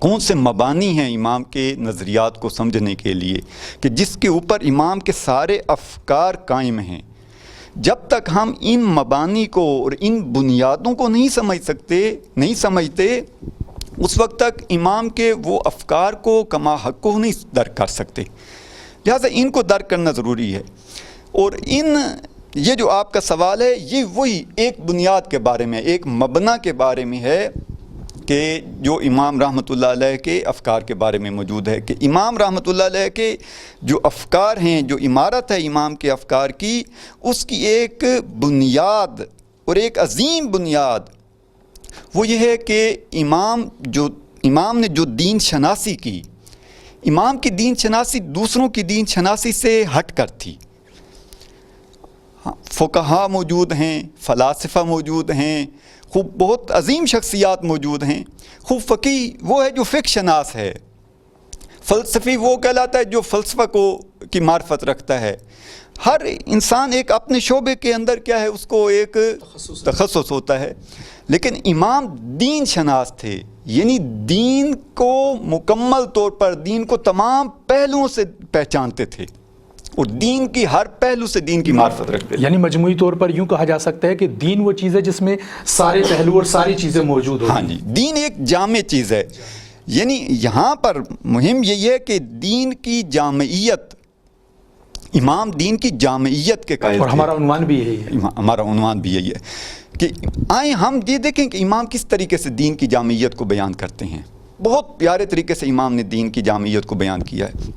کون سے مبانی ہیں امام کے نظریات کو سمجھنے کے لیے کہ جس کے اوپر امام کے سارے افکار قائم ہیں. جب تک ہم ان مبانی کو اور ان بنیادوں کو نہیں سمجھتے اس وقت تک امام کے وہ افکار کو کما حق کو نہیں درک کر سکتے. لہٰذا ان کو درک کرنا ضروری ہے. اور یہ جو آپ کا سوال ہے یہ وہی ایک بنیاد کے بارے میں، ایک مبنا کے بارے میں ہے کہ جو امام رحمۃ اللہ علیہ کے افکار کے بارے میں موجود ہے، کہ امام رحمۃ اللہ علیہ کے جو افکار ہیں، جو عمارت ہے امام کے افکار کی، اس کی ایک بنیاد اور ایک عظیم بنیاد وہ یہ ہے کہ امام نے جو دین شناسی کی، امام کی دین شناسی دوسروں کی دین شناسی سے ہٹ کر تھی. فقہا موجود ہیں، فلاسفہ موجود ہیں، خوب بہت عظیم شخصیات موجود ہیں. خوب فقیہ وہ ہے جو فقہ شناس ہے، فلسفی وہ کہلاتا ہے جو فلسفہ کی معرفت رکھتا ہے. ہر انسان ایک اپنے شعبے کے اندر کیا ہے، اس کو ایک تخصص ہوتا ہے. لیکن امام دین شناس تھے، یعنی دین کو مکمل طور پر، دین کو تمام پہلوؤں سے پہچانتے تھے اور دین کی ہر پہلو سے دین کی معرفت رکھتے تھے. یعنی مجموعی طور پر یوں کہا جا سکتا ہے کہ دین وہ چیز ہے جس میں سارے پہلو اور ساری چیزیں موجود ہوتی ہیں. ہاں جی، دین ایک جامع چیز ہے. یعنی یہاں پر مہم یہی ہے کہ دین کی جامعیت، امام دین کی جامعیت کے قائل تھے. اور ہمارا عنوان بھی یہی ہے. ہمارا عنوان بھی یہی ہے کہ آئیں ہم یہ دیکھیں کہ امام کس طریقے سے دین کی جامعیت کو بیان کرتے ہیں. بہت پیارے طریقے سے امام نے دین کی جامعیت کو بیان کیا ہے.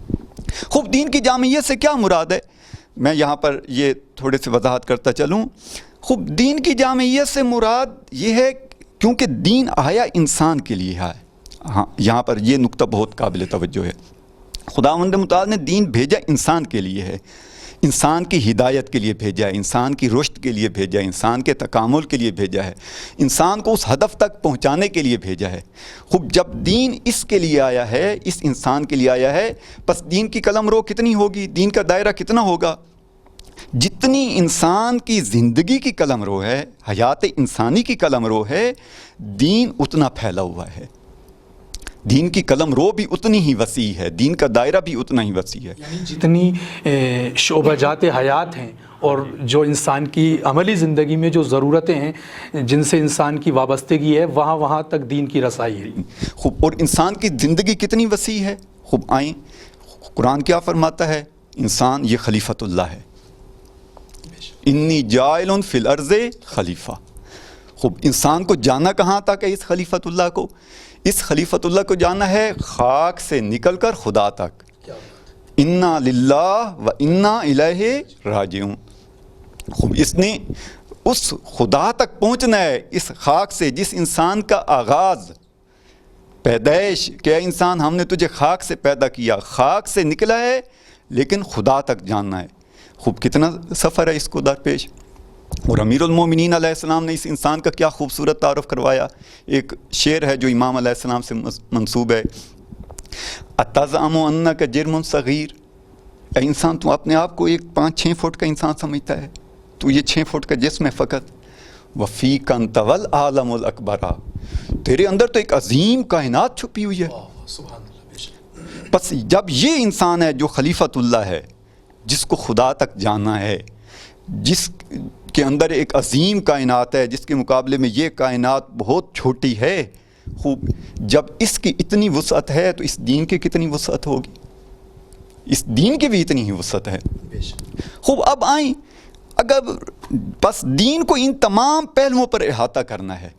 خوب دین کی جامعیت سے کیا مراد ہے، میں یہاں پر یہ تھوڑے سے وضاحت کرتا چلوں. خوب دین کی جامعیت سے مراد یہ ہے کیونکہ دین آیا انسان کے لیے ہے. ہاں، یہاں پر یہ نقطہ بہت قابل توجہ ہے. خداوند متعال نے دین بھیجا انسان کے لیے ہے، انسان کی ہدایت کے لیے بھیجا ہے، انسان کی رشد کے لیے بھیجا ہے، انسان کے تکامل کے لیے بھیجا ہے، انسان کو اس ہدف تک پہنچانے کے لیے بھیجا ہے. خوب جب دین اس کے لیے آیا ہے، اس انسان کے لیے آیا ہے، پس دین کی قلم رو کتنی ہوگی، دین کا دائرہ کتنا ہوگا؟ جتنی انسان کی زندگی کی قلم رو ہے، حیات انسانی کی قلم رو ہے، دین اتنا پھیلا ہوا ہے. دین کی قلم رو بھی اتنی ہی وسیع ہے، دین کا دائرہ بھی اتنا ہی وسیع ہے. یعنی جتنی شعبہ جات حیات ہیں اور جو انسان کی عملی زندگی میں جو ضرورتیں ہیں جن سے انسان کی وابستگی ہے، وہاں تک دین کی رسائی ہے. خوب، اور انسان کی زندگی کتنی وسیع ہے. خوب آئیں، قرآن کیا فرماتا ہے؟ انسان یہ خلیفۃ اللہ ہے. انی جاعل فی الارض خلیفہ. خوب، انسان کو جانا کہاں تک ہے؟ اس خلیفۃ اللہ کو، اس خلیفۃ اللہ کو جانا ہے خاک سے نکل کر خدا تک. انا للہ و انا الیہ راجعون. خوب، اس نے اس خدا تک پہنچنا ہے، اس خاک سے، جس انسان کا آغاز پیدائش، کہ انسان ہم نے تجھے خاک سے پیدا کیا، خاک سے نکلا ہے لیکن خدا تک جاننا ہے. خوب، کتنا سفر ہے اس کو درپیش. اور امیر المومنین علیہ السلام نے اس انسان کا کیا خوبصورت تعارف کروایا. ایک شعر ہے جو امام علیہ السلام سے منسوب ہے، اتزعم انک جرم صغیر. اے انسان، تو اپنے آپ کو ایک 5-6 فٹ کا انسان سمجھتا ہے، تو یہ 6 فٹ کا جسم ہے فقط. وفیک انت والعالم الاکبر. تیرے اندر تو ایک عظیم کائنات چھپی ہوئی ہے. بس جب یہ انسان ہے جو خلیفۃ اللہ ہے، جس کو خدا تک جانا ہے، جس کے اندر ایک عظیم کائنات ہے، جس کے مقابلے میں یہ کائنات بہت چھوٹی ہے. خوب، جب اس کی اتنی وسعت ہے تو اس دین کی کتنی وسعت ہوگی؟ اس دین کی بھی اتنی ہی وسعت ہے. خوب، اب آئیں، اگر بس دین کو ان تمام پہلوؤں پر احاطہ کرنا ہے.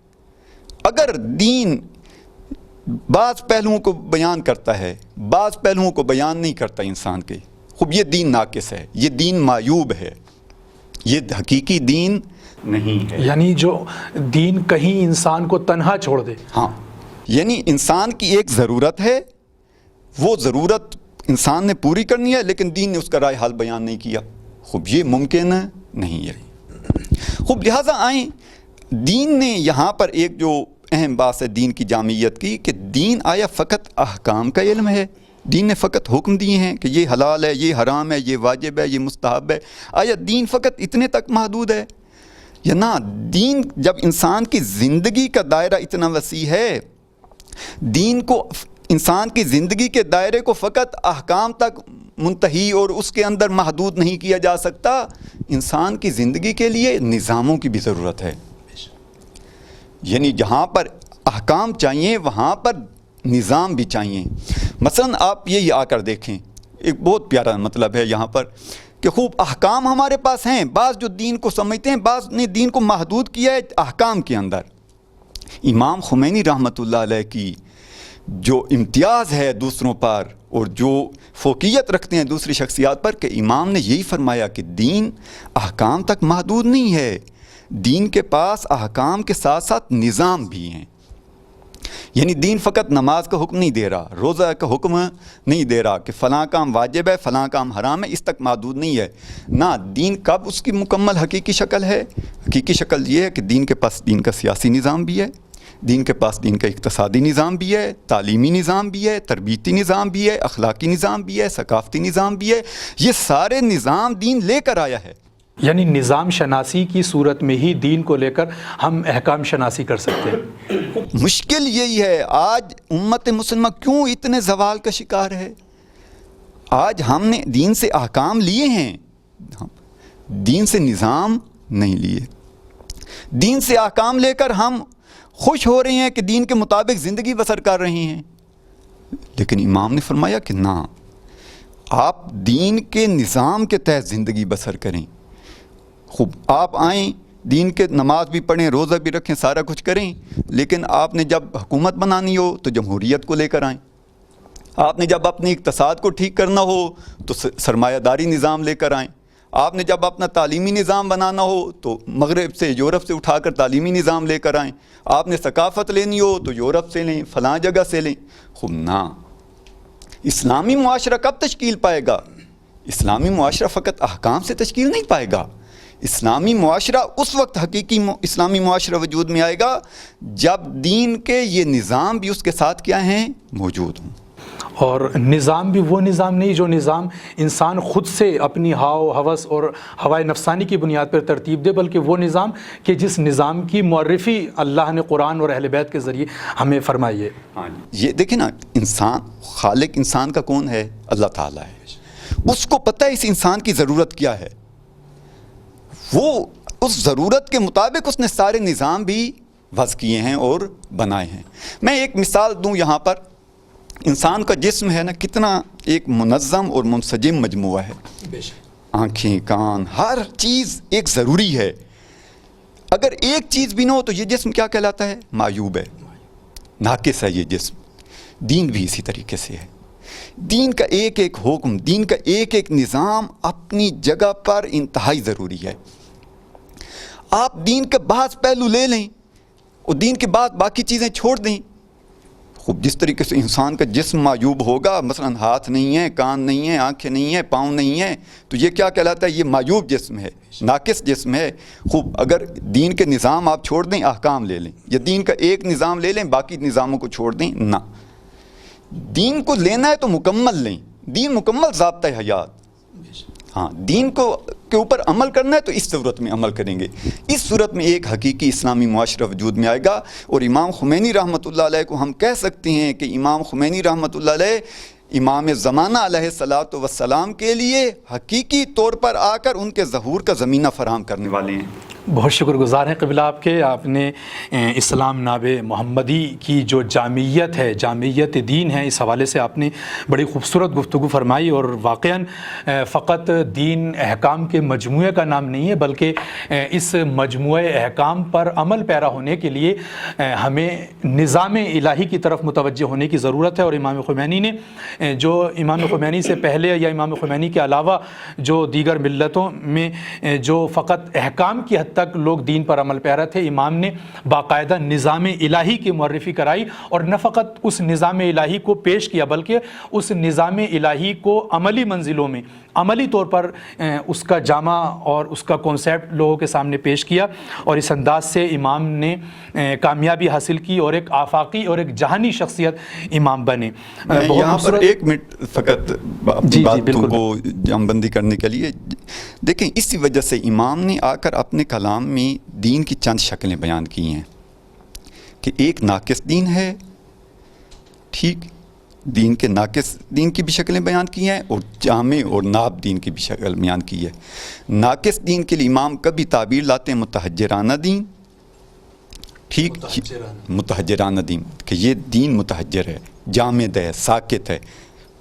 اگر دین بعض پہلوؤں کو بیان کرتا ہے، بعض پہلوؤں کو بیان نہیں کرتا انسان کے، خوب، یہ دین ناقص ہے، یہ دین معیوب ہے، یہ حقیقی دین نہیں ہے. یعنی جو دین کہیں انسان کو تنہا چھوڑ دے. ہاں، یعنی انسان کی ایک ضرورت ہے، وہ ضرورت انسان نے پوری کرنی ہے، لیکن دین نے اس کا رائے حل بیان نہیں کیا. خوب، یہ ممکن نہیں ہے. خوب، لہٰذا آئیں، دین نے یہاں پر ایک جو اہم بات ہے دین کی جامعیت کی، کہ دین آیا فقط احکام کا علم ہے. دین نے فقط حکم دیے ہیں کہ یہ حلال ہے، یہ حرام ہے، یہ واجب ہے، یہ مستحب ہے. آیا دین فقط اتنے تک محدود ہے؟ یا نہ، دین جب انسان کی زندگی کا دائرہ اتنا وسیع ہے، دین کو انسان کی زندگی کے دائرے کو فقط احکام تک منتہی اور اس کے اندر محدود نہیں کیا جا سکتا، انسان کی زندگی کے لیے نظاموں کی بھی ضرورت ہے. یعنی جہاں پر احکام چاہیے وہاں پر نظام بھی چاہیے. مثلا آپ یہی آ کر دیکھیں، ایک بہت پیارا مطلب ہے یہاں پر کہ خوب احکام ہمارے پاس ہیں، بعض جو دین کو سمجھتے ہیں، بعض نے دین کو محدود کیا ہے احکام کے اندر. امام خمینی رحمۃ اللہ علیہ کی جو امتیاز ہے دوسروں پر اور جو فوقیت رکھتے ہیں دوسری شخصیات پر، کہ امام نے یہی فرمایا کہ دین احکام تک محدود نہیں ہے، دین کے پاس احکام کے ساتھ ساتھ نظام بھی ہیں. یعنی دین فقط نماز کا حکم نہیں دے رہا، روزہ کا حکم نہیں دے رہا کہ فلاں کام واجب ہے فلاں کام حرام ہے، اس تک محدود نہیں ہے. نہ دین کب اس کی مکمل حقیقی شکل ہے؟ حقیقی شکل یہ ہے کہ دین کے پاس دین کا سیاسی نظام بھی ہے، دین کے پاس دین کا اقتصادی نظام بھی ہے، تعلیمی نظام بھی ہے، تربیتی نظام بھی ہے، اخلاقی نظام بھی ہے، ثقافتی نظام بھی ہے. یہ سارے نظام دین لے کر آیا ہے. یعنی نظام شناسی کی صورت میں ہی دین کو لے کر ہم احکام شناسی کر سکتے ہیں. مشکل یہی ہے آج امت مسلمہ کیوں اتنے زوال کا شکار ہے. آج ہم نے دین سے احکام لیے ہیں، دین سے نظام نہیں لیے. دین سے احکام لے کر ہم خوش ہو رہے ہیں کہ دین کے مطابق زندگی بسر کر رہے ہیں، لیکن امام نے فرمایا کہ نہ، آپ دین کے نظام کے تحت زندگی بسر کریں. خوب آپ آئیں، دین کے نماز بھی پڑھیں، روزہ بھی رکھیں، سارا کچھ کریں، لیکن آپ نے جب حکومت بنانی ہو تو جمہوریت کو لے کر آئیں. آپ نے جب اپنے اقتصاد کو ٹھیک کرنا ہو تو سرمایہ داری نظام لے کر آئیں. آپ نے جب اپنا تعلیمی نظام بنانا ہو تو مغرب سے یورپ سے اٹھا کر تعلیمی نظام لے کر آئیں. آپ نے ثقافت لینی ہو تو یورپ سے لیں، فلاں جگہ سے لیں. خوب نہ، اسلامی معاشرہ کب تشکیل پائے گا؟ اسلامی معاشرہ فقط احکام سے تشکیل نہیں پائے گا. اسلامی معاشرہ اس وقت حقیقی اسلامی معاشرہ وجود میں آئے گا جب دین کے یہ نظام بھی اس کے ساتھ کیا ہیں؟ موجود ہوں. اور نظام بھی وہ نظام نہیں جو نظام انسان خود سے اپنی ہاؤ ہوس اور ہوائے نفسانی کی بنیاد پر ترتیب دے، بلکہ وہ نظام کہ جس نظام کی معرفی اللہ نے قرآن اور اہل بیت کے ذریعے ہمیں فرمائی ہے. یہ دیکھیں نا، انسان خالق انسان کا کون ہے؟ اللہ تعالیٰ ہے. اس کو پتہ ہے اس انسان کی ضرورت کیا ہے، وہ اس ضرورت کے مطابق اس نے سارے نظام بھی وضع کیے ہیں اور بنائے ہیں. میں ایک مثال دوں یہاں پر. انسان کا جسم ہے نا، کتنا ایک منظم اور منسجم مجموعہ ہے. آنکھیں، کان، ہر چیز ایک ضروری ہے. اگر ایک چیز بھی نہ ہو تو یہ جسم کیا کہلاتا ہے؟ معیوب ہے، ناقص ہے یہ جسم. دین بھی اسی طریقے سے ہے. دین کا ایک ایک حکم، دین کا ایک ایک نظام اپنی جگہ پر انتہائی ضروری ہے. آپ دین کے بعض پہلو لے لیں اور دین کے بعد باقی چیزیں چھوڑ دیں. خوب جس طریقے سے انسان کا جسم معیوب ہوگا، مثلا ہاتھ نہیں ہے، کان نہیں ہے، آنکھیں نہیں ہیں، پاؤں نہیں ہیں، تو یہ کیا کہلاتا ہے؟ یہ معیوب جسم ہے، ناقص جسم ہے. خوب اگر دین کے نظام آپ چھوڑ دیں، احکام لے لیں، یا دین کا ایک نظام لے لیں باقی نظاموں کو چھوڑ دیں، نہ. دین کو لینا ہے تو مکمل لیں. دین مکمل ضابطہ حیات. ہاں، دین کو کے اوپر عمل کرنا ہے تو اس صورت میں عمل کریں گے. اس صورت میں ایک حقیقی اسلامی معاشرہ وجود میں آئے گا. اور امام خمینی رحمۃ اللہ علیہ کو ہم کہہ سکتے ہیں کہ امام خمینی رحمۃ اللہ علیہ امام زمانہ علیہ الصلاۃ والسلام کے لیے حقیقی طور پر آ کر ان کے ظہور کا زمینہ فراہم کرنے والے ہیں. بہت شکر گزار ہیں قبلہ آپ کے. آپ نے اسلام ناب محمدی کی جو جامعیت ہے، جامعیت دین ہے، اس حوالے سے آپ نے بڑی خوبصورت گفتگو فرمائی. اور واقعاً فقط دین احکام کے مجموعے کا نام نہیں ہے، بلکہ اس مجموعہ احکام پر عمل پیرا ہونے کے لیے ہمیں نظام الہی کی طرف متوجہ ہونے کی ضرورت ہے. اور امام خمینی نے جو امام خمینی سے پہلے یا امام خمینی کے علاوہ جو دیگر ملتوں میں جو فقط احکام کی حد تک لوگ دین پر عمل پیرا تھے، امام نے باقاعدہ نظام الہی کی معرفی کرائی. اور نہ فقط اس نظام الہی کو پیش کیا بلکہ اس نظام الہی کو عملی منزلوں میں عملی طور پر اس کا جامع اور اس کا کانسیپٹ لوگوں کے سامنے پیش کیا. اور اس انداز سے امام نے کامیابی حاصل کی اور ایک آفاقی اور ایک جہانی شخصیت امام بنے. یہاں پر ایک منٹ فقط بات کو جام بندی کرنے کے لیے دیکھیں، اسی وجہ سے امام نے آ کر اپنے کلام میں دین کی چند شکلیں بیان کی ہیں کہ ایک ناقص دین ہے، ٹھیک، دین کے ناقص دین کی بھی شکلیں بیان کی ہیں اور جامع اور ناب دین کی بھی شکل بیان کی ہے. ناقص دین کے لیے امام کبھی تعبیر لاتے ہیں متحجرانہ دین. ٹھیک, متحجرانہ دین کہ یہ دین متحجر ہے, جامد ہے, ساکت ہے,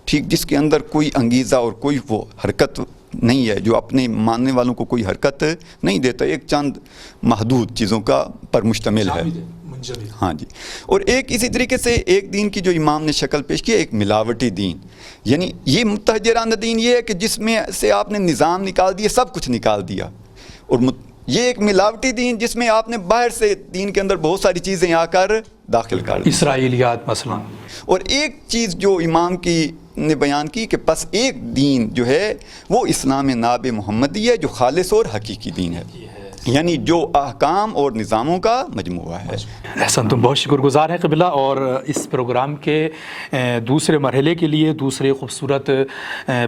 ٹھیک, جس کے اندر کوئی انگیزہ اور کوئی وہ حرکت نہیں ہے, جو اپنے ماننے والوں کو کوئی حرکت نہیں دیتا, ایک چند محدود چیزوں کا پر مشتمل ہے. ہاں جی. اور ایک اسی طریقے سے ایک دین کی جو امام نے شکل پیش کی ہے, ایک ملاوٹی دین. یعنی یہ متحجرانہ دین یہ ہے کہ جس میں سے آپ نے نظام نکال دیے, سب کچھ نکال دیا. اور یہ ایک ملاوٹی دین جس میں آپ نے باہر سے دین کے اندر بہت ساری چیزیں آ کر داخل کر دی, اسرائیلیات مثلا. اور ایک چیز جو امام کی نے بیان کی کہ پس ایک دین جو ہے وہ اسلام ناب محمدی ہے, جو خالص اور حقیقی دین ہے, یعنی جو احکام اور نظاموں کا مجموعہ ہے. احسن, تم بہت شکر گزار ہیں قبلہ. اور اس پروگرام کے دوسرے مرحلے کے لیے دوسرے خوبصورت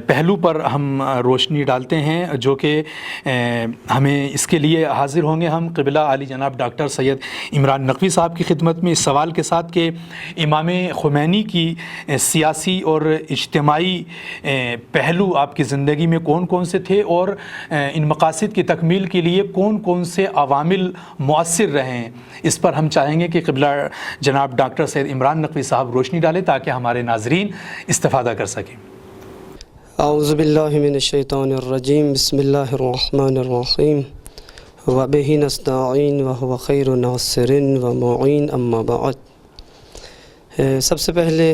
پہلو پر ہم روشنی ڈالتے ہیں, جو کہ ہمیں اس کے لیے حاضر ہوں گے ہم قبلہ عالی جناب ڈاکٹر سید عمران نقوی صاحب کی خدمت میں اس سوال کے ساتھ کہ امام خمینی کی سیاسی اور اجتماعی پہلو آپ کی زندگی میں کون کون سے تھے, اور ان مقاصد کی تکمیل کے لیے کون کون سے عوامل مؤثر رہے ہیں. اس پر ہم چاہیں گے کہ قبلہ جناب ڈاکٹر سید عمران نقوی صاحب روشنی ڈالیں تاکہ ہمارے ناظرین استفادہ کر سکیں. اعوذ باللہ من الشیطان الرجیم, بسم اللہ الرحمن الرحیم, وبہ نستعین وہو خیر ناصر ومعین, اما بعد. سب سے پہلے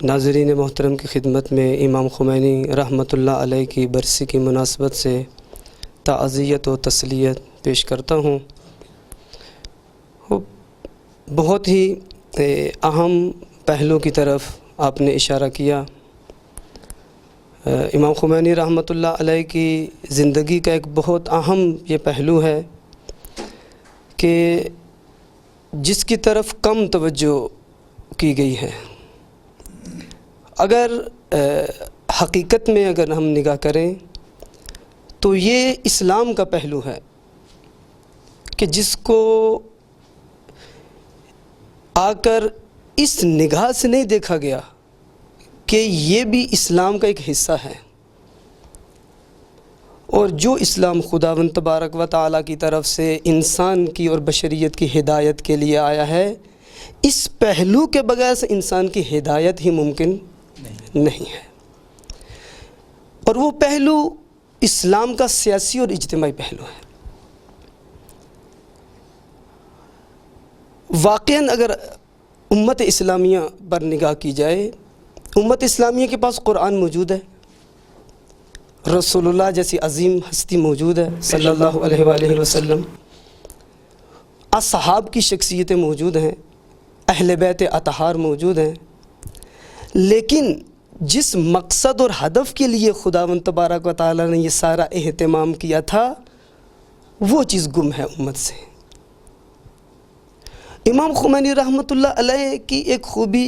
ناظرین محترم کی خدمت میں امام خمینی رحمۃ اللہ علیہ کی برسی کی مناسبت سے تعزیت و تسلیت پیش کرتا ہوں. بہت ہی اہم پہلو کی طرف آپ نے اشارہ کیا. امام خمینی رحمۃ اللہ علیہ کی زندگی کا ایک بہت اہم یہ پہلو ہے کہ جس کی طرف کم توجہ کی گئی ہے. اگر حقیقت میں اگر ہم نگاہ کریں تو یہ اسلام کا پہلو ہے کہ جس کو آ کر اس نگاہ سے نہیں دیکھا گیا کہ یہ بھی اسلام کا ایک حصہ ہے, اور جو اسلام خداوند تبارک و تعالیٰ کی طرف سے انسان کی اور بشریت کی ہدایت کے لیے آیا ہے, اس پہلو کے بغیر سے انسان کی ہدایت ہی ممکن نہیں ہے. اور وہ پہلو اسلام کا سیاسی اور اجتماعی پہلو ہے. واقعاً اگر امت اسلامیہ پر نگاہ کی جائے, امت اسلامیہ کے پاس قرآن موجود ہے, رسول اللہ جیسی عظیم ہستی موجود ہے صلی اللہ علیہ وآلہ وسلم, اصحاب کی شخصیتیں موجود ہیں, اہل بیت اطہار موجود ہیں, لیکن جس مقصد اور ہدف کے لیے خداوند تبارک و تعالیٰ نے یہ سارا اہتمام کیا تھا وہ چیز گم ہے امت سے. امام خمینی رحمۃ اللہ علیہ کی ایک خوبی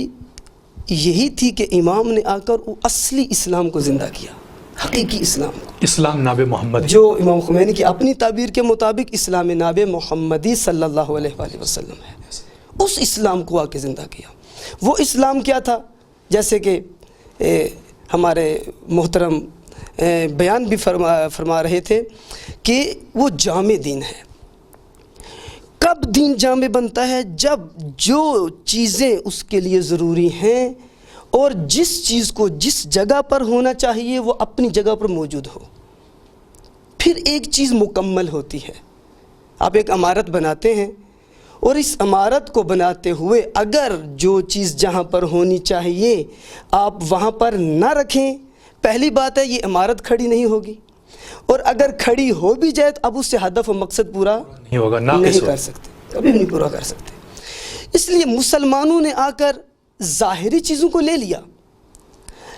یہی تھی کہ امام نے آ کر وہ اصلی اسلام کو زندہ کیا, حقیقی اسلام کو, اسلام ناب محمد, جو امام خمینی کی اپنی تعبیر کے مطابق اسلام ناب محمدی صلی اللہ علیہ وآلہ وسلم ہے. اس اسلام کو آ کے زندہ کیا. وہ اسلام کیا تھا, جیسے کہ ہمارے محترم بیان بھی فرما رہے تھے کہ وہ جامع دین ہے. کب دین جامع بنتا ہے؟ جب جو چیزیں اس کے لیے ضروری ہیں اور جس چیز کو جس جگہ پر ہونا چاہیے وہ اپنی جگہ پر موجود ہو, پھر ایک چیز مکمل ہوتی ہے. آپ ایک عمارت بناتے ہیں اور اس عمارت کو بناتے ہوئے اگر جو چیز جہاں پر ہونی چاہیے آپ وہاں پر نہ رکھیں, پہلی بات ہے یہ عمارت کھڑی نہیں ہوگی, اور اگر کھڑی ہو بھی جائے تو اب اس سے ہدف و مقصد پورا نہیں ہوگا, نہیں کر سکتے, کبھی نہیں پورا کر سکتے. اس لیے مسلمانوں نے آ کر ظاہری چیزوں کو لے لیا,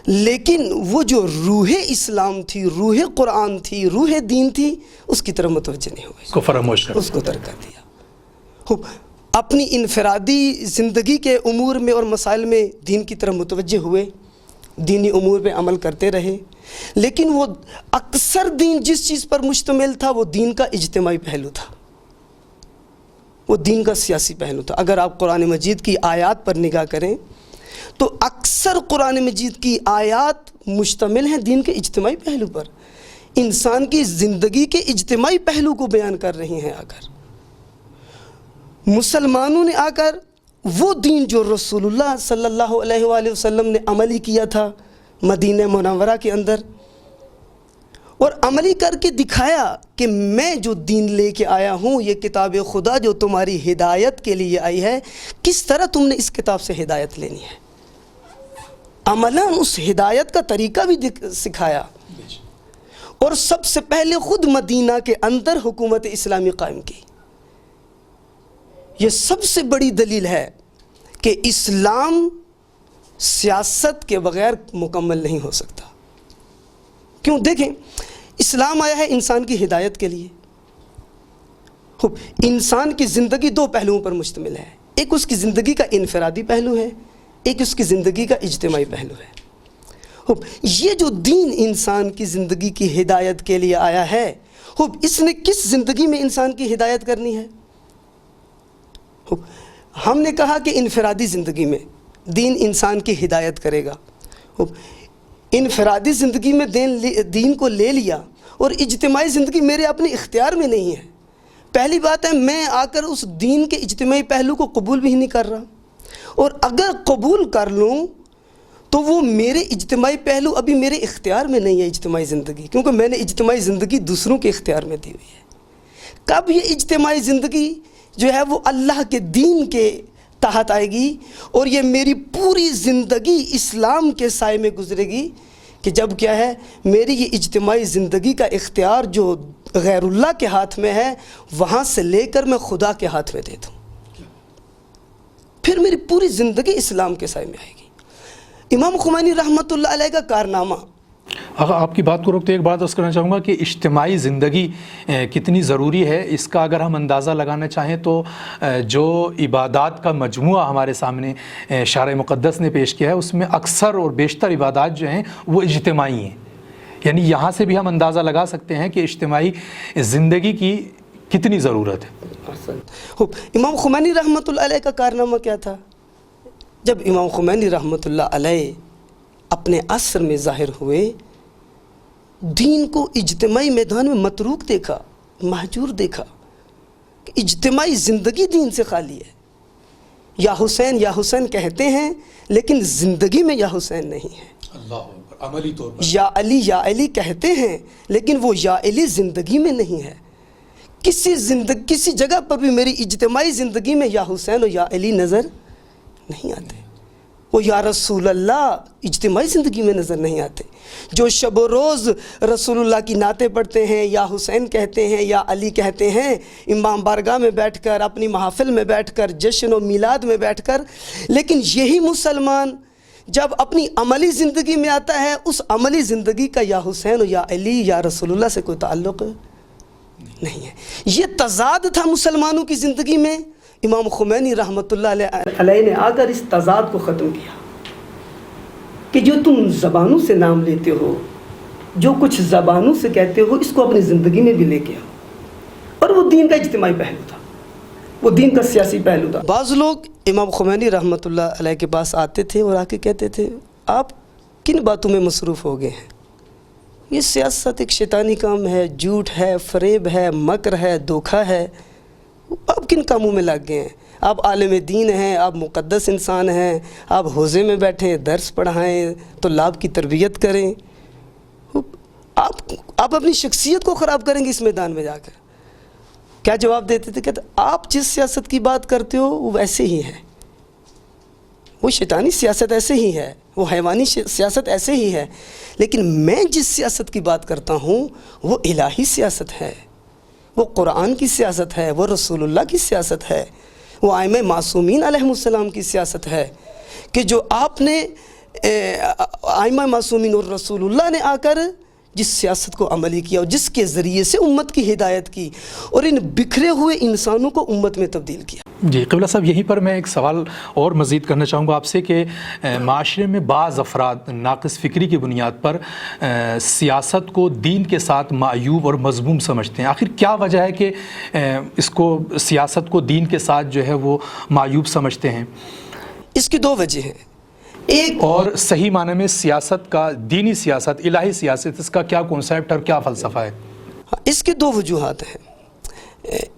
لیکن وہ جو روح اسلام تھی, روح قرآن تھی, روح دین تھی, اس کی طرف متوجہ نہیں ہوئے, اس کو فراموش کر, اس کو ترک کر دیا. اپنی انفرادی زندگی کے امور میں اور مسائل میں دین کی طرف متوجہ ہوئے, دینی امور پہ عمل کرتے رہے, لیکن وہ اکثر دین جس چیز پر مشتمل تھا وہ دین کا اجتماعی پہلو تھا, وہ دین کا سیاسی پہلو تھا. اگر آپ قرآن مجید کی آیات پر نگاہ کریں تو اکثر قرآن مجید کی آیات مشتمل ہیں دین کے اجتماعی پہلو پر، انسان کی زندگی کے اجتماعی پہلو کو بیان کر رہی ہیں۔ آ کر مسلمانوں نے آ کر وہ دین جو رسول اللہ صلی اللہ علیہ وآلہ وسلم نے عملی کیا تھا مدینہ منورہ کے اندر، اور عملی کر کے دکھایا کہ میں جو دین لے کے آیا ہوں، یہ کتاب خدا جو تمہاری ہدایت کے لیے آئی ہے، کس طرح تم نے اس کتاب سے ہدایت لینی ہے، عملاً اس ہدایت کا طریقہ بھی سکھایا۔ اور سب سے پہلے خود مدینہ کے اندر حکومت اسلامی قائم کی۔ یہ سب سے بڑی دلیل ہے کہ اسلام سیاست کے بغیر مکمل نہیں ہو سکتا۔ کیوں؟ دیکھیں، اسلام آیا ہے انسان کی ہدایت کے لیے۔ انسان کی زندگی دو پہلوؤں پر مشتمل ہے، ایک اس کی زندگی کا انفرادی پہلو ہے، ایک اس کی زندگی کا اجتماعی پہلو ہے۔ یہ جو دین انسان کی زندگی کی ہدایت کے لیے آیا ہے، اس نے کس زندگی میں انسان کی ہدایت کرنی ہے؟ ہم نے کہا کہ انفرادی زندگی میں دین انسان کی ہدایت کرے گا۔ انفرادی زندگی میں دین کو لے لیا، اور اجتماعی زندگی میرے اپنے اختیار میں نہیں ہے۔ پہلی بات ہے، میں آ کر اس دین کے اجتماعی پہلو کو قبول بھی نہیں کر رہا، اور اگر قبول کر لوں تو وہ میرے اجتماعی پہلو ابھی میرے اختیار میں نہیں ہے اجتماعی زندگی، کیونکہ میں نے اجتماعی زندگی دوسروں کے اختیار میں دی ہوئی ہے۔ کب یہ اجتماعی زندگی جو ہے وہ اللہ کے دین کے تحت آئے گی، اور یہ میری پوری زندگی اسلام کے سائے میں گزرے گی، کہ جب کیا ہے، میری یہ اجتماعی زندگی کا اختیار جو غیر اللہ کے ہاتھ میں ہے، وہاں سے لے کر میں خدا کے ہاتھ میں دے دوں، پھر میری پوری زندگی اسلام کے سائے میں آئے گی۔ امام خمینی رحمۃ اللہ علیہ کا کارنامہ۔ اگر آپ کی بات کو روکتے ایک بات عرض کرنا چاہوں گا کہ اجتماعی زندگی کتنی ضروری ہے، اس کا اگر ہم اندازہ لگانا چاہیں تو جو عبادات کا مجموعہ ہمارے سامنے شارع مقدس نے پیش کیا ہے، اس میں اکثر اور بیشتر عبادات جو ہیں وہ اجتماعی ہیں۔ یعنی یہاں سے بھی ہم اندازہ لگا سکتے ہیں کہ اجتماعی زندگی کی کتنی ضرورت ہے۔ امام خمینی رحمۃ اللہ علیہ کا کارنامہ کیا تھا؟ جب امام خمینی رحمۃ اللہ علیہ اپنے عصر میں ظاہر ہوئے، دین کو اجتماعی میدان میں متروک دیکھا، مہجور دیکھا، کہ اجتماعی زندگی دین سے خالی ہے۔ یا حسین کہتے ہیں، لیکن زندگی میں یا حسین نہیں ہے۔ عملی طور پر یا علی کہتے ہیں، لیکن وہ یا علی زندگی میں نہیں ہے۔ کسی جگہ پر بھی میری اجتماعی زندگی میں یا حسین اور یا علی نظر نہیں آتے۔ وہ یا رسول اللہ اجتماعی زندگی میں نظر نہیں آتے۔ جو شب و روز رسول اللہ کی نعتیں پڑھتے ہیں، یا حسین کہتے ہیں، یا علی کہتے ہیں، امام بارگاہ میں بیٹھ کر، اپنی محافل میں بیٹھ کر، جشن و میلاد میں بیٹھ کر، لیکن یہی مسلمان جب اپنی عملی زندگی میں آتا ہے، اس عملی زندگی کا یا حسین یا علی یا رسول اللہ سے کوئی تعلق نہیں ہے۔ یہ تضاد تھا مسلمانوں کی زندگی میں۔ امام خمینی رحمۃ اللہ علیہ نے آ کر اس تضاد کو ختم کیا، کہ جو تم زبانوں سے نام لیتے ہو، جو کچھ زبانوں سے کہتے ہو، اس کو اپنی زندگی میں بھی لے کے آؤ۔ اور وہ دین کا اجتماعی پہلو تھا، وہ دین کا سیاسی پہلو تھا۔ بعض لوگ امام خمینی رحمۃ اللہ علیہ کے پاس آتے تھے اور آ کے کہتے تھے، آپ کن باتوں میں مصروف ہو گئے ہیں؟ یہ سیاست ایک شیطانی کام ہے، جھوٹ ہے، فریب ہے، مکر ہے، دھوکہ ہے، آپ کن کاموں میں لگ گئے ہیں؟ آپ عالم دین ہیں، آپ مقدس انسان ہیں، آپ حوزے میں بیٹھیں، درس پڑھائیں، طلاب کی تربیت کریں، آپ اپنی شخصیت کو خراب کریں گے اس میدان میں جا کر۔ کیا جواب دیتے تھے؟ کہتے آپ جس سیاست کی بات کرتے ہو وہ ویسے ہی ہے، وہ شیطانی سیاست ایسے ہی ہے، وہ حیوانی سیاست ایسے ہی ہے، لیکن میں جس سیاست کی بات کرتا ہوں وہ الہی سیاست ہے، وہ قرآن کی سیاست ہے، وہ رسول اللہ کی سیاست ہے، وہ ائمہ معصومین علیہم السلام کی سیاست ہے، کہ جو آپ نے ائمہ معصومین اور رسول اللہ نے آ کر جس سیاست کو عملی کیا اور جس کے ذریعے سے امت کی ہدایت کی اور ان بکھرے ہوئے انسانوں کو امت میں تبدیل کیا۔ جی قبلہ صاحب، یہیں پر میں ایک سوال اور مزید کرنا چاہوں گا آپ سے کہ معاشرے میں بعض افراد ناقص فکری کی بنیاد پر سیاست کو دین کے ساتھ معیوب اور مذموم سمجھتے ہیں۔ آخر کیا وجہ ہے کہ اس کو سیاست کو دین کے ساتھ جو ہے وہ معیوب سمجھتے ہیں؟ اس کی دو وجہ ہیں۔ ایک اور صحیح معنی میں سیاست کا، دینی سیاست، الہی سیاست، اس کا کیا کنسیپٹ اور کیا فلسفہ ہے؟ اس کے دو وجوہات ہیں.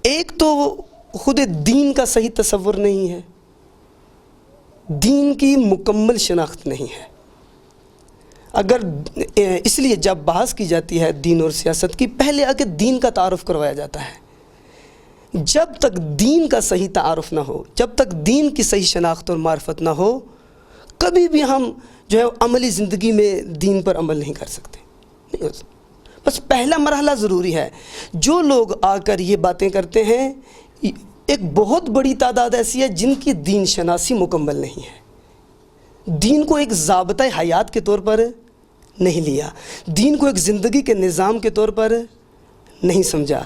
ایک تو خود دین کا صحیح تصور نہیں ہے، دین کی مکمل شناخت نہیں ہے. اگر اس لیے جب بحث کی جاتی ہے دین اور سیاست کی، پہلے آ کے دین کا تعارف کروایا جاتا ہے. جب تک دین کا صحیح تعارف نہ ہو، جب تک دین کی صحیح شناخت اور معرفت نہ ہو، کبھی بھی ہم جو ہے عملی زندگی میں دین پر عمل نہیں کر سکتے. نہیں ہو سکتا. بس پہلا مرحلہ ضروری ہے. جو لوگ آ کر یہ باتیں کرتے ہیں، ایک بہت بڑی تعداد ایسی ہے جن کی دین شناسی مکمل نہیں ہے. دین کو ایک ضابطۂ حیات کے طور پر نہیں لیا، دین کو ایک زندگی کے نظام کے طور پر نہیں سمجھا،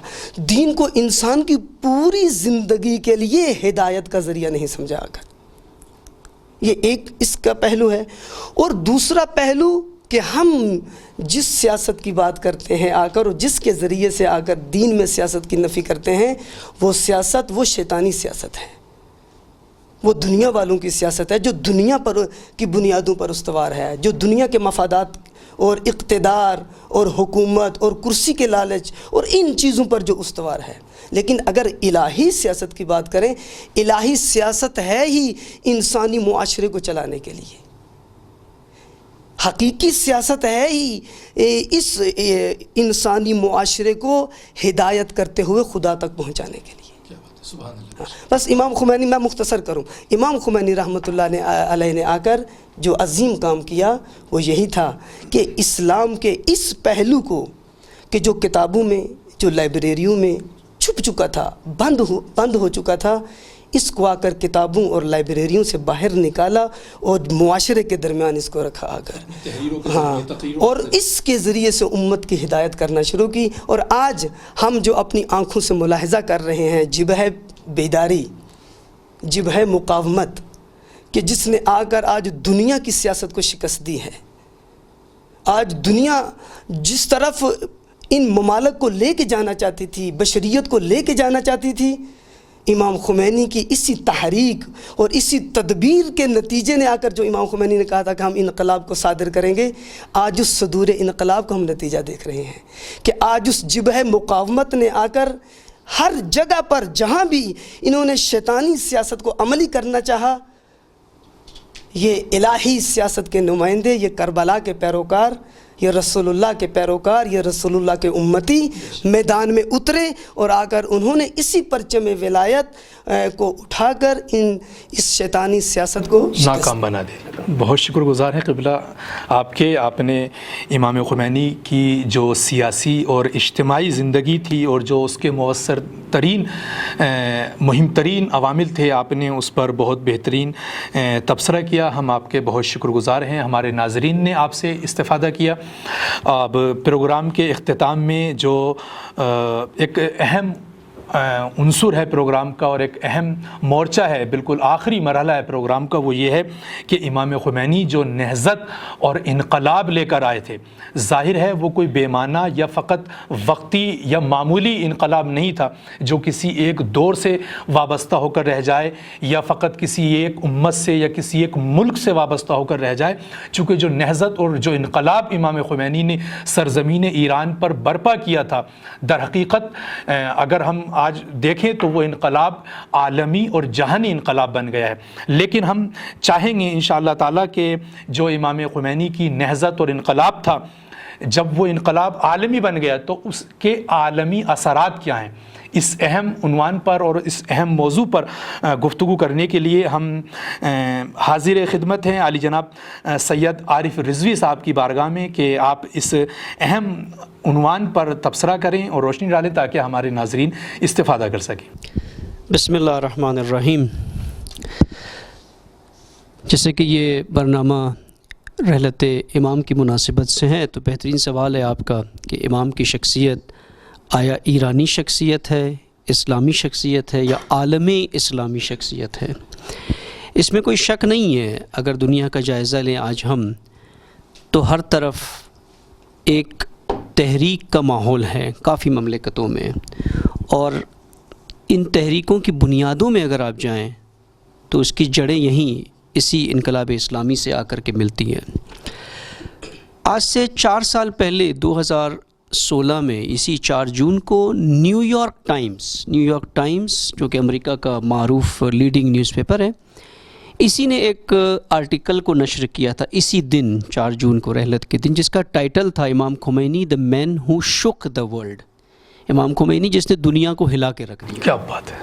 دین کو انسان کی پوری زندگی کے لیے ہدایت کا ذریعہ نہیں سمجھا آ کر. یہ ایک اس کا پہلو ہے. اور دوسرا پہلو کہ ہم جس سیاست کی بات کرتے ہیں آ کر، اور جس کے ذریعے سے آ کر دین میں سیاست کی نفی کرتے ہیں، وہ سیاست وہ شیطانی سیاست ہے، وہ دنیا والوں کی سیاست ہے، جو دنیا پر کی بنیادوں پر استوار ہے، جو دنیا کے مفادات اور اقتدار اور حکومت اور کرسی کے لالچ اور ان چیزوں پر جو استوار ہے. لیکن اگر الہی سیاست کی بات کریں، الہی سیاست ہے ہی انسانی معاشرے کو چلانے کے لیے. حقیقی سیاست ہے ہی اس انسانی معاشرے کو ہدایت کرتے ہوئے خدا تک پہنچانے کے لیے. بس امام خمینی، میں مختصر کروں، امام خمینی رحمۃ اللہ علیہ نے آ کر جو عظیم کام کیا وہ یہی تھا کہ اسلام کے اس پہلو کو، کہ جو کتابوں میں، جو لائبریریوں میں چھپ چکا تھا، بند ہو چکا تھا، اس کو آ کر کتابوں اور لائبریریوں سے باہر نکالا اور معاشرے کے درمیان اس کو رکھا آ کر. ہاں، اور اس کے ذریعے سے امت کی ہدایت کرنا شروع کی. اور آج ہم جو اپنی آنکھوں سے ملاحظہ کر رہے ہیں، جبہہ بیداری، جبہہ مقاومت، کہ جس نے آ کر آج دنیا کی سیاست کو شکست دی ہے. آج دنیا جس طرف ان ممالک کو لے کے جانا چاہتی تھی، بشریت کو لے کے جانا چاہتی تھی، امام خمینی کی اسی تحریک اور اسی تدبیر کے نتیجے نے آ کر، جو امام خمینی نے کہا تھا کہ ہم انقلاب کو صادر کریں گے، آج اس صدور انقلاب کا ہم نتیجہ دیکھ رہے ہیں کہ آج اس جبہہ مقاومت نے آ کر ہر جگہ پر جہاں بھی انہوں نے شیطانی سیاست کو عملی کرنا چاہا، یہ الہی سیاست کے نمائندے، یہ کربلا کے پیروکار، یہ رسول اللہ کے پیروکار، یہ رسول اللہ کے امتی میدان میں اترے اور آ کر انہوں نے اسی پرچم ولایت کو اٹھا کر اس شیطانی سیاست کو ناکام بنا دے. بہت شکر گزار ہیں قبلہ آپ نے امام خمینی کی جو سیاسی اور اجتماعی زندگی تھی اور جو اس کے مؤثر ترین مہم ترین عوامل تھے، آپ نے اس پر بہت بہترین تبصرہ کیا. ہم آپ کے بہت شکر گزار ہیں. ہمارے ناظرین نے آپ سے استفادہ کیا. اب پروگرام کے اختتام میں جو ایک اہم عنصر ہے پروگرام کا اور ایک اہم مورچہ ہے، بالکل آخری مرحلہ ہے پروگرام کا، وہ یہ ہے کہ امام خمینی جو نہضت اور انقلاب لے کر آئے تھے، ظاہر ہے وہ کوئی بے معنی یا فقط وقتی یا معمولی انقلاب نہیں تھا جو کسی ایک دور سے وابستہ ہو کر رہ جائے یا فقط کسی ایک امت سے یا کسی ایک ملک سے وابستہ ہو کر رہ جائے. چونکہ جو نہضت اور جو انقلاب امام خمینی نے سرزمین ایران پر برپا کیا تھا، در حقیقت اگر ہم آج دیکھیں تو وہ انقلاب عالمی اور جہانی انقلاب بن گیا ہے. لیکن ہم چاہیں گے انشاءاللہ تعالیٰ کہ جو امام خمینی کی نہضت اور انقلاب تھا، جب وہ انقلاب عالمی بن گیا تو اس کے عالمی اثرات کیا ہیں، اس اہم عنوان پر اور اس اہم موضوع پر گفتگو کرنے کے لیے ہم حاضر خدمت ہیں عالی جناب سید عارف رضوی صاحب کی بارگاہ میں کہ آپ اس اہم عنوان پر تبصرہ کریں اور روشنی ڈالیں تاکہ ہمارے ناظرین استفادہ کر سکیں. بسم اللہ الرحمن الرحیم. جیسے کہ یہ برنامہ رحلت امام کی مناسبت سے ہے تو بہترین سوال ہے آپ کا کہ امام کی شخصیت آیا ایرانی شخصیت ہے، اسلامی شخصیت ہے یا عالمی اسلامی شخصیت ہے؟ اس میں کوئی شک نہیں ہے. اگر دنیا کا جائزہ لیں آج ہم تو ہر طرف ایک تحریک کا ماحول ہے کافی مملکتوں میں، اور ان تحریکوں کی بنیادوں میں اگر آپ جائیں تو اس کی جڑیں یہیں اسی انقلاب اسلامی سے آ کر کے ملتی ہیں۔ آج سے 4 سال پہلے 2016 میں اسی 4 جون کو نیو یارک ٹائمز جو کہ امریکہ کا معروف لیڈنگ نیوز پیپر ہے، اسی نے ایک آرٹیکل کو نشر کیا تھا اسی دن 4 جون کو، رحلت کے دن، جس کا ٹائٹل تھا امام خمینی دا مین ہو شک دا ورلڈ، امام خمینی جس نے دنیا کو ہلا کے رکھ دیا۔ کیا بات ہے!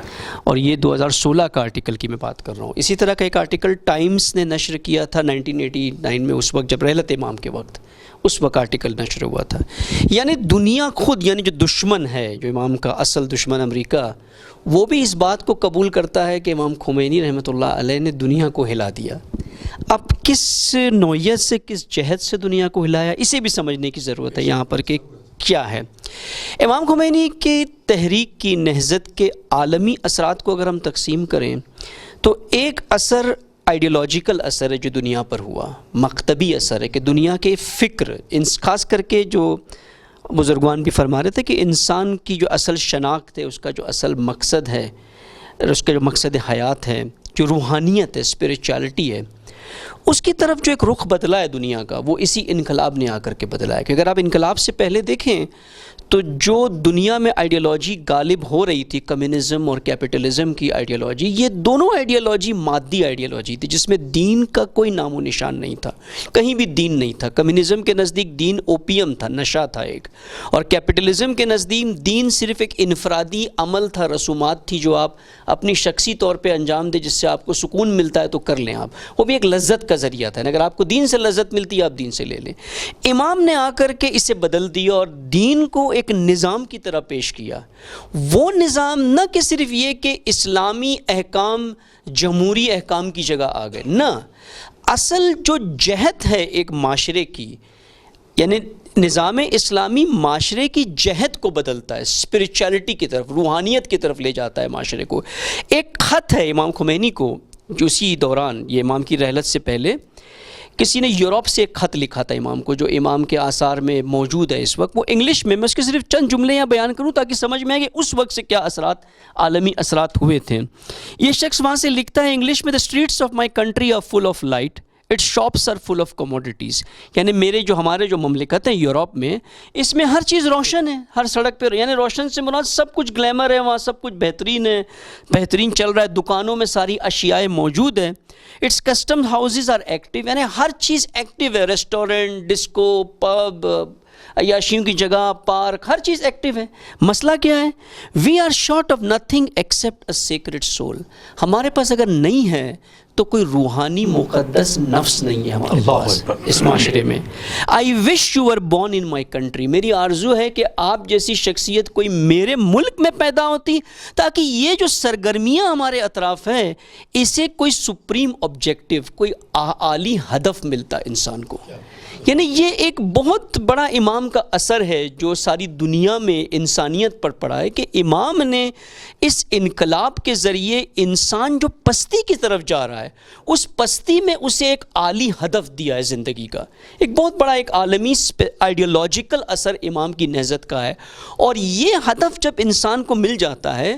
اور یہ 2016 کا آرٹیکل کی میں بات کر رہا ہوں۔ اسی طرح کا ایک آرٹیکل ٹائمز نے نشر کیا تھا 1989 میں، اس وقت جب رحلت امام کے وقت، اس وقت آرٹیکل نشر ہوا تھا۔ یعنی دنیا خود، یعنی جو دشمن ہے، جو امام کا اصل دشمن امریکہ، وہ بھی اس بات کو قبول کرتا ہے کہ امام خمینی رحمۃ اللہ علیہ نے دنیا کو ہلا دیا۔ اب کس نوعیت سے، کس جہت سے دنیا کو ہلایا، اسے بھی سمجھنے کی ضرورت ہے یہاں پر کہ کیا ہے۔ امام خمینی کی تحریک کی نہضت کے عالمی اثرات کو اگر ہم تقسیم کریں تو ایک اثر آئیڈیالوجیکل اثر ہے جو دنیا پر ہوا، مکتبی اثر ہے کہ دنیا کے فکر، خاص کر کے جو بزرگوان بھی فرما رہے تھے کہ انسان کی جو اصل شناخت ہے، اس کا جو اصل مقصد ہے، اس کا جو مقصد حیات ہے، جو روحانیت ہے، اسپریچویلٹی ہے، اس کی طرف جو ایک رخ بدلا ہے دنیا کا، وہ اسی انقلاب نے آ کر کے بدلا ہے۔ کہ اگر آپ انقلاب سے پہلے دیکھیں تو جو دنیا میں آئیڈیالوجی غالب ہو رہی تھی، کمیونزم اور کیپٹلزم کی آئیڈیالوجی، یہ دونوں آئیڈیالوجی مادی آئیڈیالوجی تھی جس میں دین کا کوئی نام و نشان نہیں تھا، کہیں بھی دین نہیں تھا۔ کمیونزم کے نزدیک دین اوپیم تھا، نشہ تھا ایک، اور کیپٹلزم کے نزدیک دین صرف ایک انفرادی عمل تھا، رسومات تھی جو آپ اپنی شخصی طور پہ انجام دیں، جس سے آپ کو سکون ملتا ہے تو کر لیں آپ، وہ بھی ایک لذت کا ذریعہ تھا۔ اگر آپ کو دین سے لذت ملتی ہے آپ دین سے لے لیں۔ امام نے آ کر کے اسے بدل دیا اور دین کو ایک نظام کی طرح پیش کیا۔ وہ نظام نہ کہ صرف یہ کہ اسلامی احکام جمہوری احکام کی جگہ آ گئے، نہ، اصل جو جہت ہے ایک معاشرے کی، یعنی نظام اسلامی معاشرے کی جہت کو بدلتا ہے، اسپریچویلٹی کی طرف، روحانیت کی طرف لے جاتا ہے معاشرے کو۔ ایک خط ہے امام خمینی کو جو اسی دوران، یہ امام کی رحلت سے پہلے، کسی نے یورپ سے ایک خط لکھا تھا امام کو، جو امام کے آثار میں موجود ہے اس وقت، وہ انگلش میں اس کے صرف چند جملے یہاں بیان کروں تاکہ سمجھ میں آئے کہ اس وقت سے کیا اثرات، عالمی اثرات ہوئے تھے۔ یہ شخص وہاں سے لکھتا ہے انگلش میں، "The streets of my country are full of light. Its shops are full of commodities." یعنی ہمارے جو مملکت ہیں یورپ میں، اس میں ہر چیز روشن ہے، ہر سڑک پہ، یعنی روشن سے مراد سب کچھ گلیمر ہے، وہاں سب کچھ بہترین ہے، بہترین چل رہا ہے، دکانوں میں ساری اشیاء موجود ہیں۔ It's custom houses are active, یعنی ہر چیز ایکٹیو ہے، ریسٹورنٹ، ڈسکو، پب، عیاشیوں کی جگہ، پارک، ہر چیز ایکٹیو ہے۔ مسئلہ کیا ہے؟ We are short of nothing except a sacred soul. ہمارے پاس اگر نہیں ہے تو کوئی روحانی مقدس نفس نہیں ہے ہمارے پاس اس معاشرے میں۔ I wish you were born in my country, میری آرزو ہے کہ آپ جیسی شخصیت کوئی میرے ملک میں پیدا ہوتی تاکہ یہ جو سرگرمیاں ہمارے اطراف ہیں اسے کوئی سپریم آبجیکٹیو، کوئی اعلیٰ ہدف ملتا انسان کو۔ یعنی یہ ایک بہت بڑا امام کا اثر ہے جو ساری دنیا میں انسانیت پر پڑا ہے کہ امام نے اس انقلاب کے ذریعے انسان جو پستی کی طرف جا رہا ہے، اس پستی میں اسے ایک عالی ہدف دیا ہے زندگی کا۔ ایک بہت بڑا ایک عالمی آئیڈیالوجیکل اثر امام کی نہضت کا ہے، اور یہ ہدف جب انسان کو مل جاتا ہے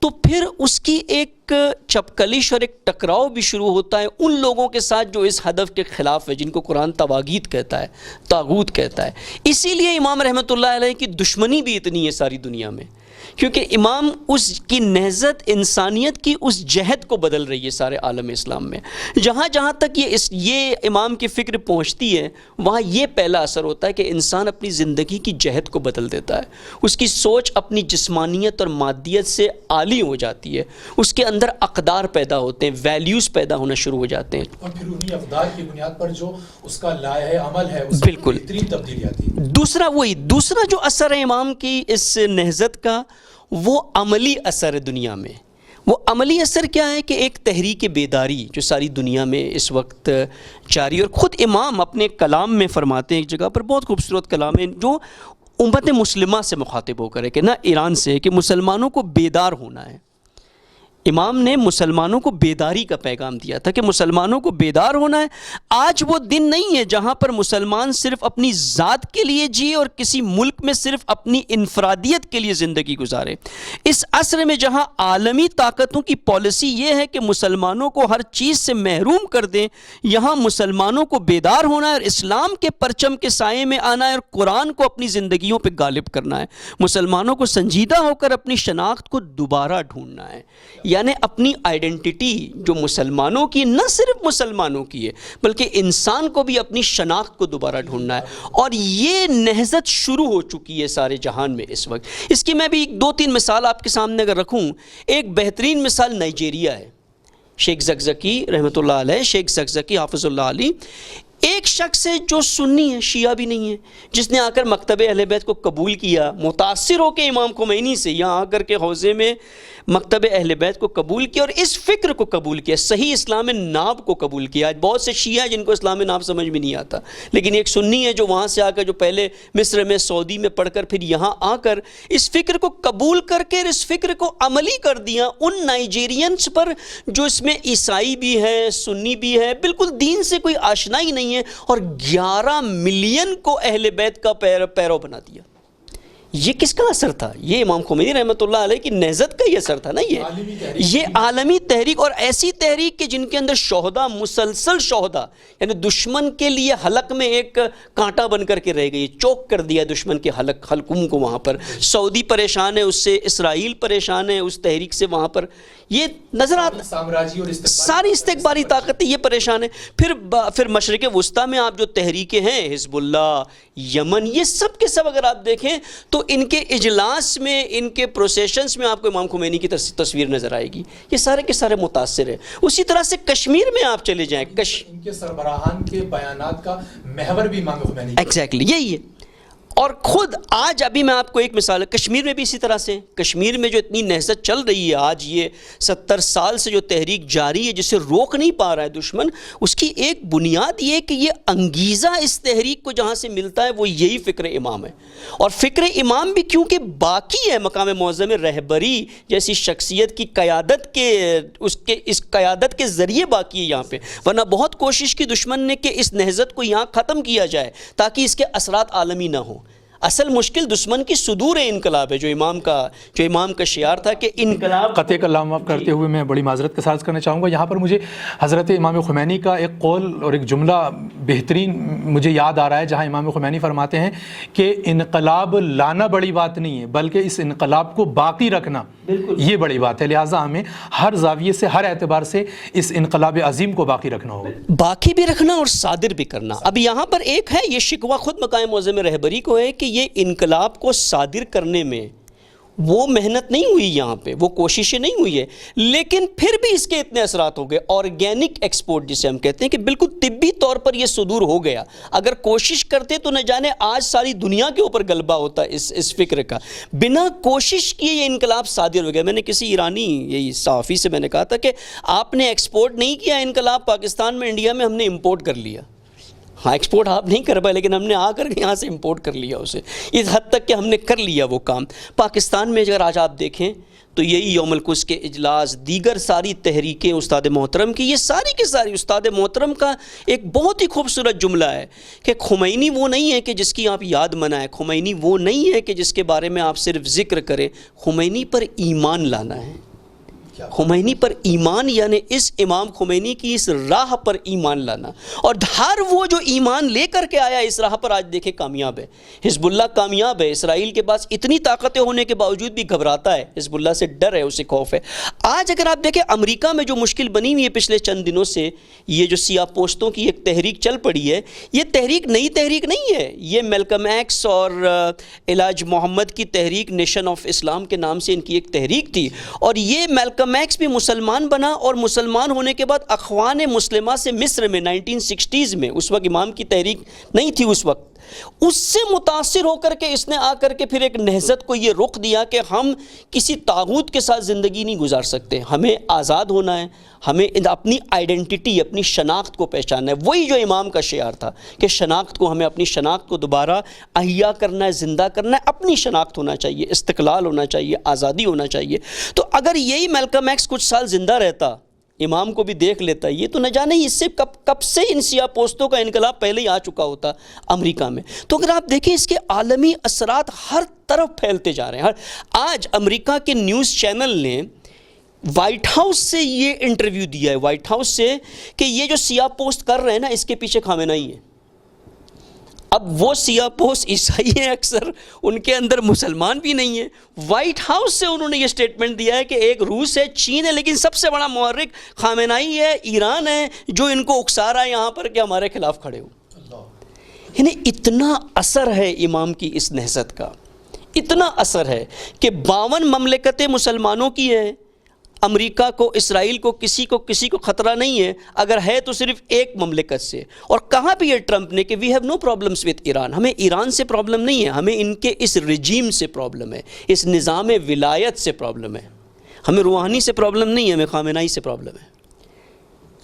تو پھر اس کی ایک چپکلش اور ایک ٹکراؤ بھی شروع ہوتا ہے ان لوگوں کے ساتھ جو اس ہدف کے خلاف ہے، جن کو قرآن طواغیت کہتا ہے، طاغوت کہتا ہے۔ اسی لیے امام رحمۃ اللہ علیہ کی دشمنی بھی اتنی ہے ساری دنیا میں، کیونکہ امام اس کی نہضت انسانیت کی اس جہت کو بدل رہی ہے سارے عالم اسلام میں۔ جہاں جہاں تک یہ امام کی فکر پہنچتی ہے وہاں یہ پہلا اثر ہوتا ہے کہ انسان اپنی زندگی کی جہت کو بدل دیتا ہے، اس کی سوچ اپنی جسمانیت اور مادیت سے عالی ہو جاتی ہے، اس کے اندر اقدار پیدا ہوتے ہیں، ویلیوز پیدا ہونا شروع ہو جاتے ہیں، اور پھر انہی اقدار کی بنیاد پر جو اس کا لائحہ عمل ہے اس بالکل بہترین تبدیلی آتی ہے۔ دوسرا جو اثر ہے امام کی اس نہضت کا، وہ عملی اثر ہے دنیا میں۔ وہ عملی اثر کیا ہے کہ ایک تحریک بیداری جو ساری دنیا میں اس وقت جاری، اور خود امام اپنے کلام میں فرماتے ہیں ایک جگہ پر، بہت خوبصورت کلام ہے جو امت مسلمہ سے مخاطب ہو کر ہے کہ نہ ایران سے، کہ مسلمانوں کو بیدار ہونا ہے۔ امام نے مسلمانوں کو بیداری کا پیغام دیا تھا کہ مسلمانوں کو بیدار ہونا ہے. آج وہ دن نہیں ہے جہاں پر مسلمان صرف اپنی ذات کے لیے جیے اور کسی ملک میں صرف اپنی انفرادیت کے لیے زندگی گزارے. اس عصر میں جہاں عالمی طاقتوں کی پالیسی یہ ہے کہ مسلمانوں کو ہر چیز سے محروم کر دیں، یہاں مسلمانوں کو بیدار ہونا ہے اور اسلام کے پرچم کے سائے میں آنا ہے اور قرآن کو اپنی زندگیوں پہ غالب کرنا ہے. مسلمانوں کو سنجیدہ ہو کر اپنی شناخت کو دوبارہ ڈھونڈنا ہے، یعنی اپنی آئیڈینٹی جو مسلمانوں کی، نہ صرف مسلمانوں کی ہے بلکہ انسان کو بھی اپنی شناخت کو دوبارہ ڈھونڈنا ہے. اور یہ نہضت شروع ہو چکی ہے سارے جہان میں اس وقت. اس کی میں بھی 2-3 مثال آپ کے سامنے اگر رکھوں، ایک بہترین مثال نائجیریا ہے. شیخ زکزکی رحمۃ اللہ علیہ، شیخ زکزکی حافظ اللہ علیہ، ایک شخص ہے جو سنی ہے، شیعہ بھی نہیں ہے، جس نے آ کر مکتب اہل بیت کو قبول کیا، متاثر ہو کے امام خمینی سے یہاں آ کر کے حوزے میں مکتب اہل بیت کو قبول کیا اور اس فکر کو قبول کیا، صحیح اسلام ناب کو قبول کیا. بہت سے شیعہ جن کو اسلام ناب سمجھ میں نہیں آتا، لیکن ایک سنی ہے جو وہاں سے آ کر، جو پہلے مصر میں، سعودی میں پڑھ کر پھر یہاں آ کر اس فکر کو قبول کر کے اس فکر کو عملی کر دیا ان نائجیرینس پر جو اس میں عیسائی بھی ہے، سنی بھی ہے، بالکل دین سے کوئی آشنائی نہیں ہے، اور 11 ملین کو اہل بیت کا پیرو بنا دیا. یہ کس کا اثر تھا؟ یہ امام خمینی رحمۃ اللہ علیہ کی نہضت کا ہی اثر تھا نا. یہ عالمی تحریک، اور ایسی تحریک کہ جن کے اندر شہداء، مسلسل شہداء، یعنی دشمن کے لیے حلق میں ایک کانٹا بن کر کے رہ گئی، چوک کر دیا دشمن کے حلقوں کو. وہاں پر سعودی پریشان ہے اس سے، اسرائیل پریشان ہے اس تحریک سے. وہاں پر یہ نظر آتا ساری استقبالی طاقتیں یہ پریشان ہے. پھر مشرق وسطیٰ میں آپ جو تحریکیں ہیں، حزب اللہ، یمن، یہ سب کے سب اگر آپ دیکھیں تو ان کے اجلاس میں، ان کے پروسیشنز میں آپ کو امام خمینی کی تصویر نظر آئے گی. یہ سارے کے سارے متاثر ہیں. اسی طرح سے کشمیر میں آپ چلے جائیں، ان کے سربراہان کے بیانات کا محور بھی امام خمینی. ایگزیکٹلی یہی ہے. اور خود آج ابھی میں آپ کو ایک مثال ہے، کشمیر میں بھی اسی طرح سے، کشمیر میں جو اتنی نہضت چل رہی ہے آج، یہ 70 سال سے جو تحریک جاری ہے جسے روک نہیں پا رہا ہے دشمن، اس کی ایک بنیاد یہ کہ یہ انگیزہ اس تحریک کو جہاں سے ملتا ہے وہ یہی فکر امام ہے. اور فکر امام بھی کیونکہ باقی ہے، مقام معظم رہبری جیسی شخصیت کی قیادت کے، اس قیادت کے ذریعے باقی ہے یہاں پہ. ورنہ بہت کوشش کی دشمن نے کہ اس نہضت کو یہاں ختم کیا جائے تاکہ اس کے اثرات عالمی نہ ہوں. اصل مشکل دشمن کی صدور انقلاب ہے، جو امام کا شعار تھا کہ انقلاب. قطع کلام آپ کرتے ہوئے میں بڑی معذرت کے ساتھ کرنا چاہوں گا. یہاں پر مجھے حضرت امام خمینی کا ایک قول اور ایک جملہ بہترین مجھے یاد آ رہا ہے، جہاں امام خمینی فرماتے ہیں کہ انقلاب لانا بڑی بات نہیں ہے بلکہ اس انقلاب کو باقی رکھنا یہ بڑی بات ہے. لہٰذا ہمیں ہر زاویے سے، ہر اعتبار سے اس انقلاب عظیم کو باقی رکھنا ہوگا، باقی بھی رکھنا اور صادر بھی کرنا. اب یہاں پر ایک ہے، یہ شکوہ خود مقام معظم رہبری کو ہے کہ یہ انقلاب کو صادر کرنے میں وہ محنت نہیں ہوئی، یہاں پہ وہ کوششیں نہیں ہوئی ہے، لیکن پھر بھی اس کے اتنے اثرات ہو گئے. آرگینک ایکسپورٹ جسے ہم کہتے ہیں کہ بالکل طبی طور پر یہ صدور ہو گیا. اگر کوشش کرتے تو نہ جانے آج ساری دنیا کے اوپر غلبہ ہوتا اس فکر کا. بنا کوشش کیے یہ انقلاب صادر ہو گیا. میں نے کسی ایرانی یہی صحافی سے میں نے کہا تھا کہ آپ نے ایکسپورٹ نہیں کیا انقلاب پاکستان میں، انڈیا میں ہم نے امپورٹ کر لیا. ہاں ایکسپورٹ آپ نہیں کر پائے لیکن ہم نے آ کر یہاں سے امپورٹ کر لیا اسے، اس حد تک کہ ہم نے کر لیا وہ کام. پاکستان میں اگر آج آپ دیکھیں تو یہی یوم القدس کے اجلاس، دیگر ساری تحریکیں استاد محترم کی، یہ ساری کی ساری استاد محترم کا ایک بہت ہی خوبصورت جملہ ہے کہ خمینی وہ نہیں ہے کہ جس کی آپ یاد منائیں، خمینی وہ نہیں ہے کہ جس کے بارے میں آپ صرف ذکر کریں، خمینی پر ایمان لانا ہے. خمینی پر ایمان یعنی اس امام خمینی کی اس راہ پر ایمان لانا. اور ہر وہ جو ایمان لے کر کے آیا اس راہ پر آج دیکھیں کامیاب ہے. حزب اللہ کامیاب ہے. اسرائیل کے پاس اتنی طاقتیں ہونے کے باوجود بھی گھبراتا ہے، حزب اللہ سے ڈر ہے، اسے خوف ہے. آج اگر آپ دیکھیں امریکہ میں جو مشکل بنی ہوئی ہے پچھلے چند دنوں سے، یہ جو سیاہ پوستوں کی ایک تحریک چل پڑی ہے، یہ تحریک نئی تحریک نہیں ہے. یہ میلکم ایکس اور علاج محمد کی تحریک، نیشن آف اسلام کے نام سے ان کی ایک تحریک تھی. اور یہ میلکم ایکس بھی مسلمان بنا اور مسلمان ہونے کے بعد اخوان مسلمہ سے مصر میں 1960s میں، اس وقت امام کی تحریک نہیں تھی اس وقت، اس سے متاثر ہو کر کے اس نے آ کر کے پھر ایک نہضت کو یہ رخ دیا کہ ہم کسی طاغوت کے ساتھ زندگی نہیں گزار سکتے، ہمیں آزاد ہونا ہے، ہمیں اپنی آئیڈینٹی، اپنی شناخت کو پہچاننا ہے۔ وہی جو امام کا شعار تھا کہ شناخت کو، ہمیں اپنی شناخت کو دوبارہ احیا کرنا ہے، زندہ کرنا ہے، اپنی شناخت ہونا چاہیے، استقلال ہونا چاہیے، آزادی ہونا چاہیے۔ تو اگر یہی میلکم ایکس کچھ سال زندہ رہتا، امام کو بھی دیکھ لیتا، یہ تو نہ جانے اس سے کب سے ان سیاہ پوستوں کا انقلاب پہلے ہی آ چکا ہوتا امریکہ میں۔ تو اگر آپ دیکھیں اس کے عالمی اثرات ہر طرف پھیلتے جا رہے ہیں۔ آج امریکہ کے نیوز چینل نے وائٹ ہاؤس سے یہ انٹرویو دیا ہے، وائٹ ہاؤس سے، کہ یہ جو سیاہ پوست کر رہے ہیں نا، اس کے پیچھے خامنہئی ہے۔ اب وہ سیاہ پوست عیسائی ہیں اکثر، ان کے اندر مسلمان بھی نہیں ہیں۔ وائٹ ہاؤس سے انہوں نے یہ سٹیٹمنٹ دیا ہے کہ ایک روس ہے، چین ہے، لیکن سب سے بڑا محرک خامنہئی ہے، ایران ہے، جو ان کو اکسا رہا ہے یہاں پر کہ ہمارے خلاف کھڑے ہو۔ یعنی اتنا اثر ہے امام کی اس نہضت کا، اتنا اثر ہے کہ 52 مملکتیں مسلمانوں کی ہیں، امریکہ کو، اسرائیل کو، کسی کو خطرہ نہیں ہے، اگر ہے تو صرف ایک مملکت سے۔ اور کہا بھی ہے ٹرمپ نے کہ we have no problems with Iran, ہمیں ایران سے پرابلم نہیں ہے، ہمیں ان کے اس رجیم سے پرابلم ہے، اس نظام ولایت سے پرابلم ہے، ہمیں روحانی سے پرابلم نہیں ہے، ہمیں خامنہئی سے پرابلم ہے۔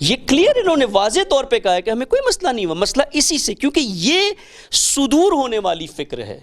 یہ کلیئر انہوں نے واضح طور پہ کہا ہے کہ ہمیں کوئی مسئلہ نہیں ہوا، مسئلہ اسی سے، کیونکہ یہ صدور ہونے والی فکر ہے،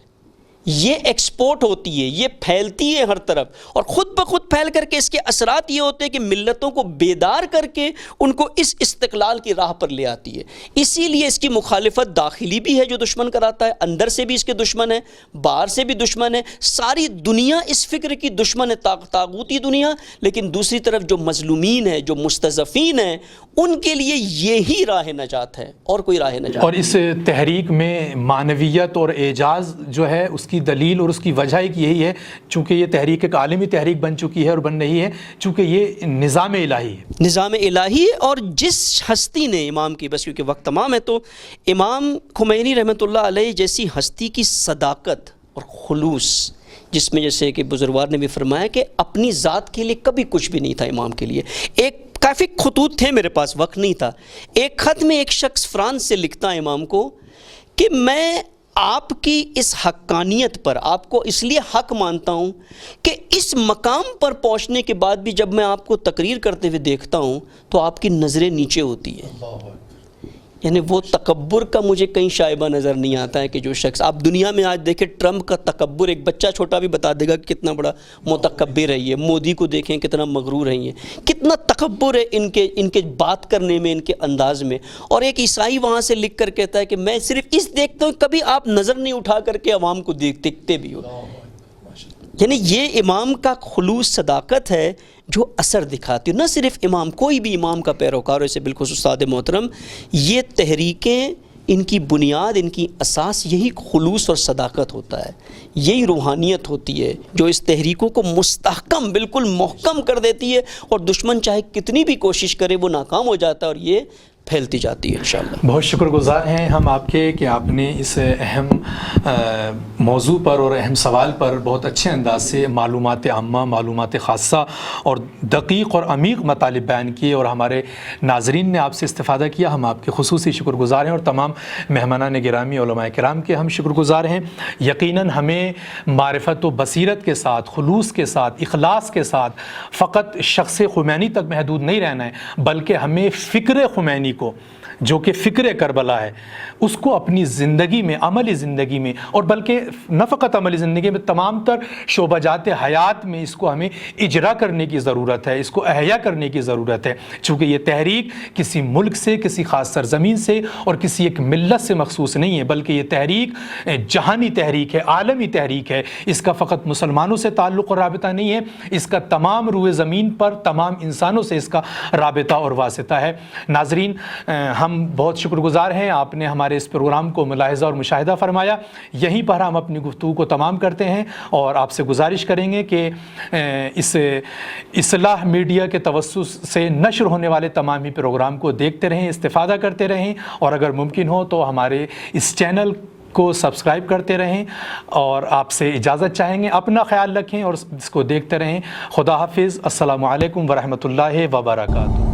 یہ ایکسپورٹ ہوتی ہے، یہ پھیلتی ہے ہر طرف، اور خود بخود پھیل کر کے اس کے اثرات یہ ہوتے ہیں کہ ملتوں کو بیدار کر کے ان کو اس استقلال کی راہ پر لے آتی ہے۔ اسی لیے اس کی مخالفت داخلی بھی ہے جو دشمن کراتا ہے، اندر سے بھی اس کے دشمن ہے، باہر سے بھی دشمن ہے، ساری دنیا اس فکر کی دشمن ہے، طاغوتی دنیا، لیکن دوسری طرف جو مظلومین ہیں، جو مستضعفین ہیں، ان کے لیے یہی راہ نجات ہے اور کوئی راہ نجات۔ اور اس تحریک میں معنویت اور اعجاز جو ہے اس کی دلیل اور اس کی وجہ ایک یہی ہے، چونکہ یہ تحریک ایک عالمی تحریک بن چکی ہے اور بن رہی ہے، چونکہ یہ نظام الہی ہے، نظام الہی ہے۔ اور جس ہستی نے امام کی، بس کیونکہ وقت تمام ہے، تو امام خمینی رحمۃ اللہ علیہ جیسی ہستی کی صداقت اور خلوص، جس میں جیسے کہ بزرگوار نے بھی فرمایا کہ اپنی ذات کے لیے کبھی کچھ بھی نہیں تھا امام کے لیے۔ ایک کافی خطوط تھے، میرے پاس وقت نہیں تھا، ایک خط میں ایک شخص فرانس سے لکھتا ہے امام کو کہ میں آپ کی اس حقانیت پر آپ کو اس لیے حق مانتا ہوں کہ اس مقام پر پہنچنے کے بعد بھی جب میں آپ کو تقریر کرتے ہوئے دیکھتا ہوں تو آپ کی نظریں نیچے ہوتی ہیں۔ یعنی وہ تکبر کا مجھے کہیں شائبہ نظر نہیں آتا ہے کہ جو شخص، آپ دنیا میں آج دیکھیں ٹرمپ کا تکبر، ایک بچہ چھوٹا بھی بتا دے گا کہ کتنا بڑا متکبر ہے یہ، مودی کو دیکھیں کتنا مغرور ہے یہ، کتنا تکبر ہے ان کے بات کرنے میں، ان کے انداز میں۔ اور ایک عیسائی وہاں سے لکھ کر کہتا ہے کہ میں صرف اس دیکھتا ہوں، کبھی آپ نظر نہیں اٹھا کر کے عوام کو دیکھتے بھی ہو۔ یعنی یہ امام کا خلوص، صداقت ہے جو اثر دکھاتی ہے۔ نہ صرف امام، کوئی بھی امام کا پیروکار، اسے بالخصوص استاد محترم، یہ تحریکیں، ان کی بنیاد، ان کی اساس یہی خلوص اور صداقت ہوتا ہے، یہی روحانیت ہوتی ہے جو اس تحریکوں کو مستحکم، بالکل محکم کر دیتی ہے، اور دشمن چاہے کتنی بھی کوشش کرے وہ ناکام ہو جاتا ہے اور یہ پھیلتی جاتی ہے انشاءاللہ۔ بہت شکر گزار ہیں ہم آپ کے کہ آپ نے اس اہم موضوع پر اور اہم سوال پر بہت اچھے انداز سے معلومات عامہ، معلومات خاصہ اور دقیق اور عمیق مطالب بیان کیے، اور ہمارے ناظرین نے آپ سے استفادہ کیا۔ ہم آپ کے خصوصی شکر گزار ہیں، اور تمام مہمانان گرامی، علماء کرام کے ہم شکر گزار ہیں۔ یقیناً ہمیں معرفت و بصیرت کے ساتھ، خلوص کے ساتھ، اخلاص کے ساتھ فقط شخص خمینی تک محدود نہیں رہنا ہے، بلکہ ہمیں فکر خمینی کو، جو کہ فکر کربلا ہے، اس کو اپنی زندگی میں، عملی زندگی میں، اور بلکہ نہ فقط عملی زندگی میں، تمام تر شعبہ جات حیات میں اس کو ہمیں اجرا کرنے کی ضرورت ہے، اس کو احیا کرنے کی ضرورت ہے، چونکہ یہ تحریک کسی ملک سے، کسی خاص سرزمین سے اور کسی ایک ملت سے مخصوص نہیں ہے، بلکہ یہ تحریک جہانی تحریک ہے، عالمی تحریک ہے۔ اس کا فقط مسلمانوں سے تعلق اور رابطہ نہیں ہے، اس کا تمام روئے زمین پر تمام انسانوں سے اس کا رابطہ اور واسطہ ہے۔ ناظرین، ہم بہت شکر گزار ہیں، آپ نے ہمارے اس پروگرام کو ملاحظہ اور مشاہدہ فرمایا۔ یہیں پر ہم اپنی گفتگو کو تمام کرتے ہیں، اور آپ سے گزارش کریں گے کہ اس اصلاح میڈیا کے توسط سے نشر ہونے والے تمام ہی پروگرام کو دیکھتے رہیں، استفادہ کرتے رہیں، اور اگر ممکن ہو تو ہمارے اس چینل کو سبسکرائب کرتے رہیں، اور آپ سے اجازت چاہیں گے۔ اپنا خیال رکھیں اور اس کو دیکھتے رہیں۔ خدا حافظ۔ السلام علیکم ورحمۃ اللہ وبرکاتہ۔